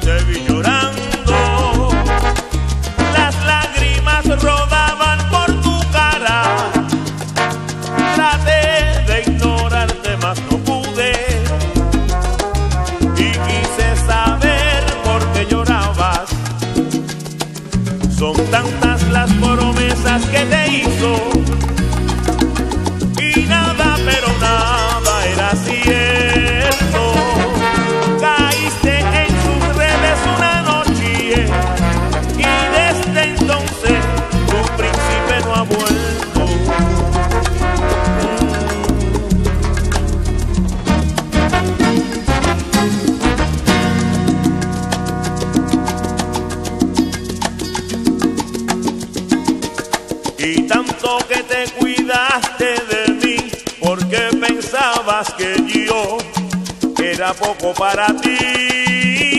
Te vi llorando, las lágrimas rodaban por tu cara. Traté de ignorarte, mas no pude, y quise saber por qué llorabas. Son tantas las promesas que te hizo, y nada, pero nada era cierto. Caíste en sus redes una noche, y desde entonces tu príncipe no ha vuelto. Y tanto que te cuidaste de mí, porque pensabas que yo era poco para ti.